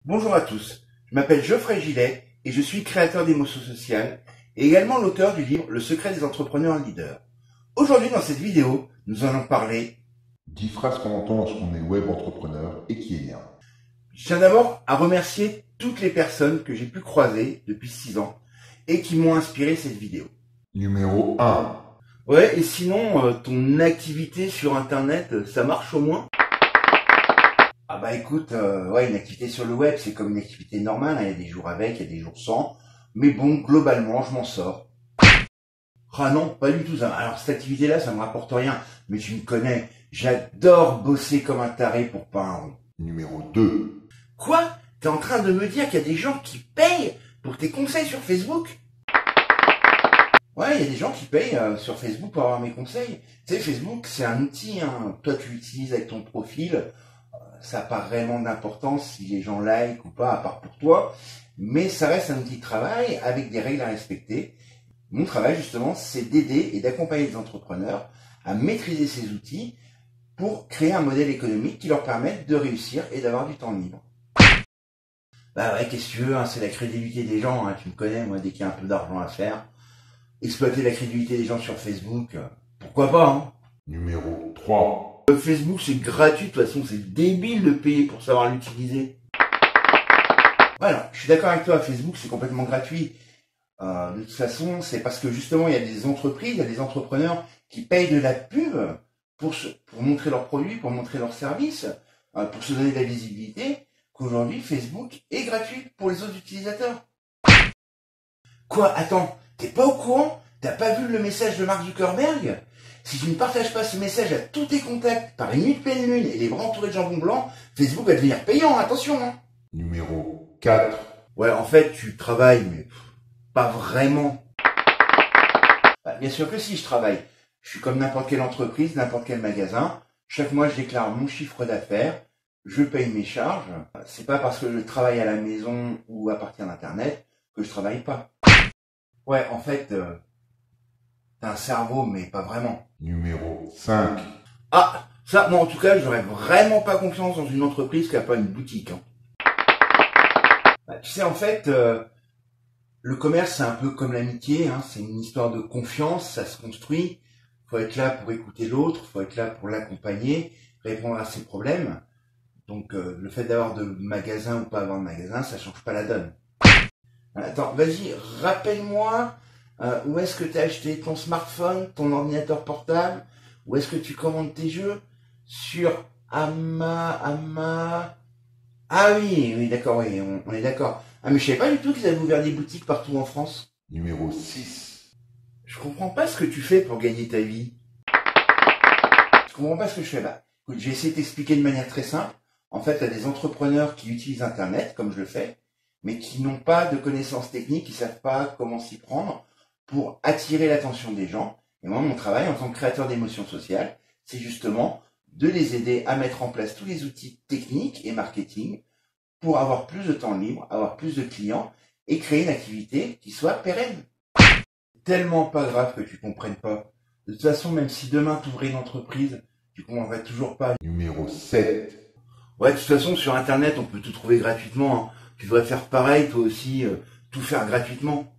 Bonjour à tous, je m'appelle Geoffrey Gillet et je suis créateur d'émotions sociales et également l'auteur du livre Le secret des entrepreneurs leaders. Aujourd'hui dans cette vidéo, nous allons parler 10 phrases qu'on entend lorsqu'on est web entrepreneur et qui énervent. Je tiens d'abord à remercier toutes les personnes que j'ai pu croiser depuis 6 ans et qui m'ont inspiré cette vidéo. Numéro 1. Ouais, et sinon, ton activité sur Internet, ça marche au moins? Ah bah écoute, ouais, une activité sur le web, c'est comme une activité normale, hein. Il y a des jours avec, il y a des jours sans. Mais bon, globalement, je m'en sors. Ah non, pas du tout ça. Alors cette activité-là, ça me rapporte rien. Mais tu me connais, j'adore bosser comme un taré pour pas un rond. Numéro 2. Quoi? T'es en train de me dire qu'il y a des gens qui payent pour tes conseils sur Facebook? Ouais, il y a des gens qui payent sur Facebook pour avoir mes conseils. Tu sais, Facebook, c'est un outil, hein. Toi, tu l'utilises avec ton profil. Ça n'a pas vraiment d'importance si les gens like ou pas, à part pour toi. Mais ça reste un outil de travail avec des règles à respecter. Mon travail, justement, c'est d'aider et d'accompagner les entrepreneurs à maîtriser ces outils pour créer un modèle économique qui leur permette de réussir et d'avoir du temps libre. Bah ouais, qu'est-ce que tu veux, hein, c'est la crédibilité des gens, hein, tu me connais, moi, dès qu'il y a un peu d'argent à faire. Exploiter la crédibilité des gens sur Facebook, pourquoi pas, hein. Numéro 3. Facebook, c'est gratuit, de toute façon, c'est débile de payer pour savoir l'utiliser. Voilà, je suis d'accord avec toi, Facebook, c'est complètement gratuit. De toute façon, c'est parce que justement, il y a des entreprises, il y a des entrepreneurs qui payent de la pub pour montrer leurs produits, pour montrer leurs services, pour se donner de la visibilité, qu'aujourd'hui, Facebook est gratuit pour les autres utilisateurs. Quoi? Attends, t'es pas au courant? T'as pas vu le message de Mark Zuckerberg? Si tu ne partages pas ce message à tous tes contacts par une nuit de pleine lune et les bras entourés de jambon blanc, Facebook va devenir payant, attention, hein. Numéro 4. Ouais, en fait, tu travailles, mais pas vraiment. Bah, bien sûr que si, je travaille. Je suis comme n'importe quelle entreprise, n'importe quel magasin. Chaque mois, je déclare mon chiffre d'affaires. Je paye mes charges. C'est pas parce que je travaille à la maison ou à partir d'Internet que je travaille pas. Ouais, en fait, t'as un cerveau, mais pas vraiment. Numéro 5. Ah, ça, moi en tout cas, j'aurais vraiment pas confiance dans une entreprise qui a pas une boutique, hein. Bah, tu sais, en fait, le commerce, c'est un peu comme l'amitié, hein, c'est une histoire de confiance, ça se construit. Faut être là pour écouter l'autre, faut être là pour l'accompagner, répondre à ses problèmes. Donc le fait d'avoir de magasin ou pas avoir de magasin, ça change pas la donne. Attends, vas-y, rappelle-moi où est-ce que tu as acheté ton smartphone, ton ordinateur portable, où est-ce que tu commandes tes jeux? Sur Ama... Ah oui, oui, d'accord, oui, on est d'accord. Ah mais je savais pas du tout qu'ils avaient ouvert des boutiques partout en France. Numéro 6. Je comprends pas ce que tu fais pour gagner ta vie. Je comprends pas ce que je fais. Bah, écoute, je vais essayer de t'expliquer de manière très simple. En fait, il y a des entrepreneurs qui utilisent Internet, comme je le fais, mais qui n'ont pas de connaissances techniques, qui savent pas comment s'y prendre pour attirer l'attention des gens. Et moi, mon travail en tant que créateur d'émotions sociales, c'est justement de les aider à mettre en place tous les outils techniques et marketing pour avoir plus de temps libre, avoir plus de clients et créer une activité qui soit pérenne. Tellement pas grave que tu comprennes pas. De toute façon, même si demain tu ouvrais une entreprise, tu comprendrais toujours pas. Numéro 7. Ouais, de toute façon, sur Internet, on peut tout trouver gratuitement, hein. Tu devrais faire pareil, toi aussi, tout faire gratuitement.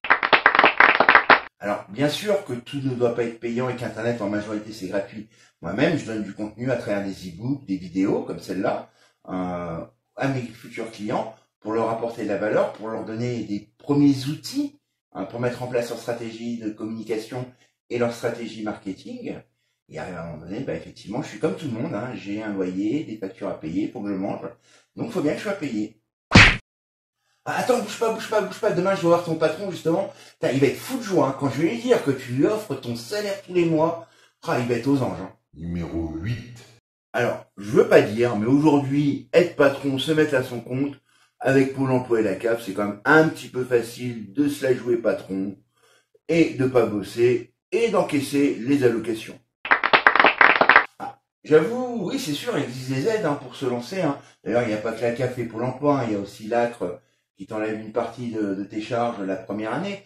Alors, bien sûr que tout ne doit pas être payant et qu'Internet, en majorité, c'est gratuit. Moi-même, je donne du contenu à travers des e-books, des vidéos comme celle-là, à mes futurs clients pour leur apporter de la valeur, pour leur donner des premiers outils, hein, pour mettre en place leur stratégie de communication et leur stratégie marketing. Et arrive à un moment donné, bah, effectivement, je suis comme tout le monde, hein, j'ai un loyer, des factures à payer, faut que je mange, donc il faut bien que je sois payé. Ah, attends, bouge pas, bouge pas, bouge pas, demain je vais voir ton patron justement. Putain, il va être fou de joie, hein, quand je vais lui dire que tu lui offres ton salaire tous les mois. Ah, il va être aux anges, hein. Numéro 8. Alors, je veux pas dire, mais aujourd'hui, être patron, se mettre à son compte, avec Pôle emploi et la CAF, c'est quand même un petit peu facile de se la jouer patron, et de pas bosser, et d'encaisser les allocations. Ah, j'avoue, oui, c'est sûr, il existe des aides, hein, pour se lancer, hein. D'ailleurs, il n'y a pas que la CAF et Pôle emploi, hein, il y a aussi l'ACRE qui t'enlève une partie de tes charges la première année.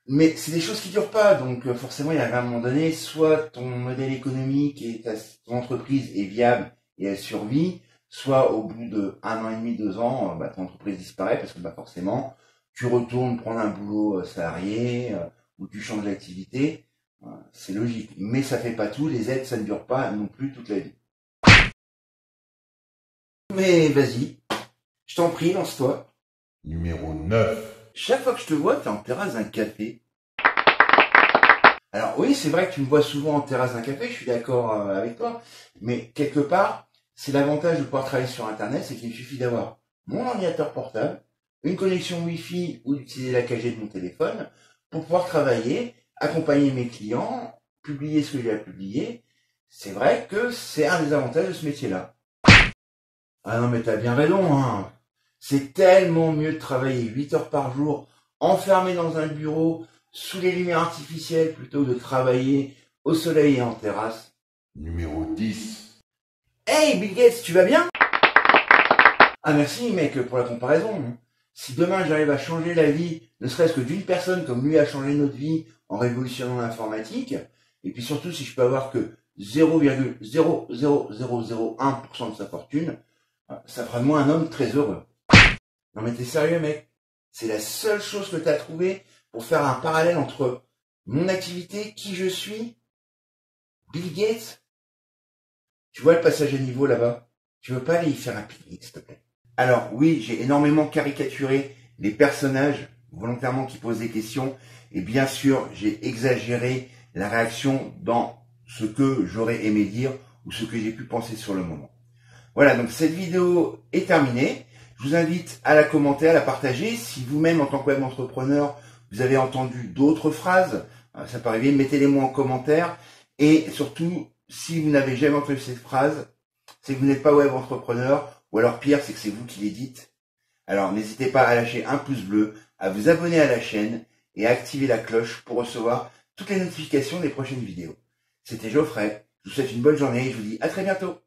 Mais c'est des choses qui durent pas, donc forcément, il y a un moment donné, soit ton modèle économique et ton entreprise est viable et elle survit, soit au bout de 1 an et demi, 2 ans, ton entreprise disparaît parce que forcément, tu retournes prendre un boulot salarié ou tu changes d'activité. C'est logique. Mais ça fait pas tout. Les aides, ça ne dure pas non plus toute la vie. Mais vas-y, je t'en prie, lance-toi. Numéro 9. Chaque fois que je te vois, t'es en terrasse d'un café. Alors oui, c'est vrai que tu me vois souvent en terrasse d'un café, je suis d'accord avec toi. Mais quelque part, c'est l'avantage de pouvoir travailler sur Internet, c'est qu'il me suffit d'avoir mon ordinateur portable, une connexion Wi-Fi ou d'utiliser la 4G de mon téléphone pour pouvoir travailler, accompagner mes clients, publier ce que j'ai à publier. C'est vrai que c'est un des avantages de ce métier-là. Ah non, mais t'as bien raison, hein. C'est tellement mieux de travailler 8 heures par jour, enfermé dans un bureau, sous les lumières artificielles, plutôt que de travailler au soleil et en terrasse. Numéro 10. Hey Bill Gates, tu vas bien? Ah merci mec pour la comparaison. Si demain j'arrive à changer la vie, ne serait-ce que d'une personne comme lui a changé notre vie en révolutionnant l'informatique, et puis surtout si je peux avoir que 0,00001% de sa fortune, ça fera de moi un homme très heureux. Non mais t'es sérieux mec? C'est la seule chose que t'as trouvé pour faire un parallèle entre mon activité, qui je suis, Bill Gates? Tu vois le passage à niveau là-bas? Tu veux pas aller y faire un pique-nique s'il te plaît? Alors oui, j'ai énormément caricaturé les personnages volontairement qui posent des questions et bien sûr j'ai exagéré la réaction dans ce que j'aurais aimé dire ou ce que j'ai pu penser sur le moment. Voilà, donc cette vidéo est terminée. Je vous invite à la commenter, à la partager. Si vous-même, en tant que web entrepreneur, vous avez entendu d'autres phrases, ça peut arriver, mettez-les-moi en commentaire. Et surtout, si vous n'avez jamais entendu cette phrase, c'est que vous n'êtes pas web entrepreneur, ou alors pire, c'est que c'est vous qui les dites. Alors n'hésitez pas à lâcher un pouce bleu, à vous abonner à la chaîne et à activer la cloche pour recevoir toutes les notifications des prochaines vidéos. C'était Geoffrey, je vous souhaite une bonne journée et je vous dis à très bientôt.